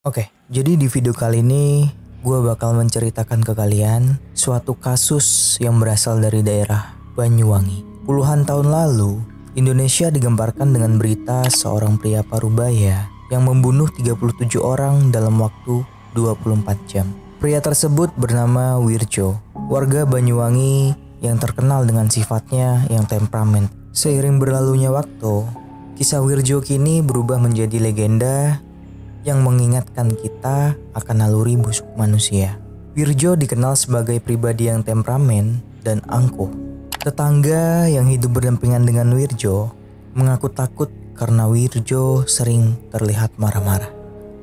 Oke, jadi di video kali ini gue bakal menceritakan ke kalian suatu kasus yang berasal dari daerah Banyuwangi. Puluhan tahun lalu, Indonesia digemparkan dengan berita seorang pria parubaya yang membunuh 37 orang dalam waktu 24 jam. Pria tersebut bernama Wirjo, warga Banyuwangi yang terkenal dengan sifatnya yang temperamen. Seiring berlalunya waktu, kisah Wirjo kini berubah menjadi legenda yang mengingatkan kita akan naluri busuk manusia. Wirjo dikenal sebagai pribadi yang temperamen dan angkuh. Tetangga yang hidup berdampingan dengan Wirjo mengaku takut karena Wirjo sering terlihat marah-marah.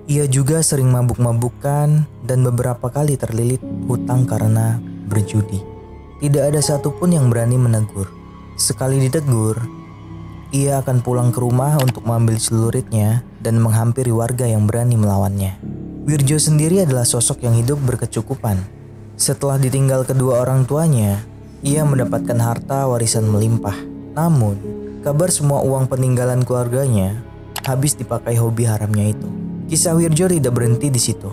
Ia juga sering mabuk-mabukan dan beberapa kali terlilit hutang karena berjudi. Tidak ada satupun yang berani menegur. Sekali ditegur, ia akan pulang ke rumah untuk mengambil celuritnya dan menghampiri warga yang berani melawannya. Wirjo sendiri adalah sosok yang hidup berkecukupan. Setelah ditinggal kedua orang tuanya, ia mendapatkan harta warisan melimpah. Namun, kabar semua uang peninggalan keluarganya habis dipakai hobi haramnya itu. Kisah Wirjo tidak berhenti di situ.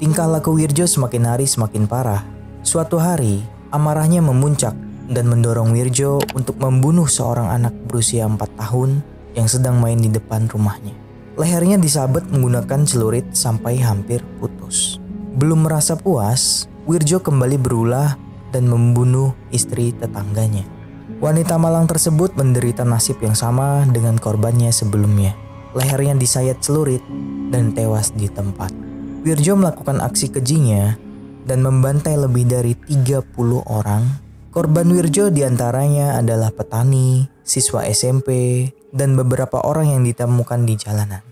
Tingkah laku Wirjo semakin hari semakin parah. Suatu hari, amarahnya memuncak dan mendorong Wirjo untuk membunuh seorang anak berusia 4 tahun yang sedang main di depan rumahnya. Lehernya disabet menggunakan celurit sampai hampir putus. Belum merasa puas, Wirjo kembali berulah dan membunuh istri tetangganya. Wanita malang tersebut menderita nasib yang sama dengan korbannya sebelumnya. Lehernya disayat celurit dan tewas di tempat. Wirjo melakukan aksi kejinya dan membantai lebih dari 30 orang. Korban Wirjo diantaranya adalah petani, siswa SMP, dan beberapa orang yang ditemukan di jalanan.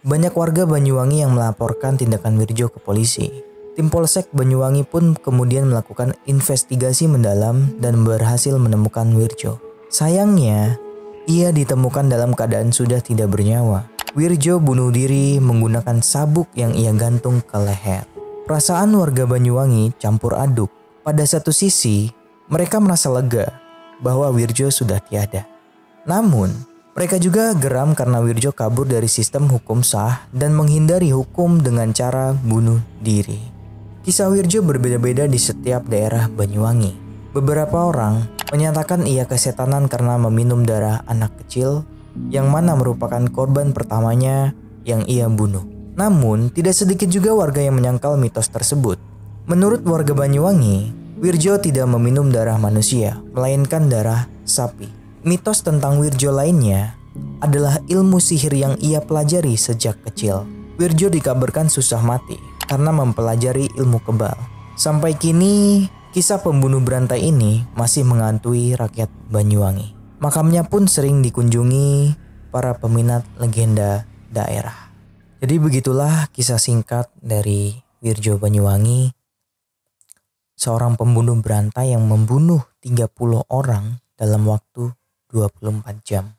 Banyak warga Banyuwangi yang melaporkan tindakan Wirjo ke polisi. Tim Polsek Banyuwangi pun kemudian melakukan investigasi mendalam dan berhasil menemukan Wirjo. Sayangnya, ia ditemukan dalam keadaan sudah tidak bernyawa. Wirjo bunuh diri menggunakan sabuk yang ia gantung ke leher. Perasaan warga Banyuwangi campur aduk. Pada satu sisi, mereka merasa lega bahwa Wirjo sudah tiada. Namun, mereka juga geram karena Wirjo kabur dari sistem hukum sah dan menghindari hukum dengan cara bunuh diri. Kisah Wirjo berbeda-beda di setiap daerah Banyuwangi. Beberapa orang menyatakan ia kesetanan karena meminum darah anak kecil yang mana merupakan korban pertamanya yang ia bunuh. Namun, tidak sedikit juga warga yang menyangkal mitos tersebut. Menurut warga Banyuwangi, Wirjo tidak meminum darah manusia, melainkan darah sapi. Mitos tentang Wirjo lainnya adalah ilmu sihir yang ia pelajari sejak kecil. Wirjo dikabarkan susah mati karena mempelajari ilmu kebal. Sampai kini, kisah pembunuh berantai ini masih menghantui rakyat Banyuwangi. Makamnya pun sering dikunjungi para peminat legenda daerah. Jadi begitulah kisah singkat dari Wirjo Banyuwangi. Seorang pembunuh berantai yang membunuh 30 orang dalam waktu 24 jam.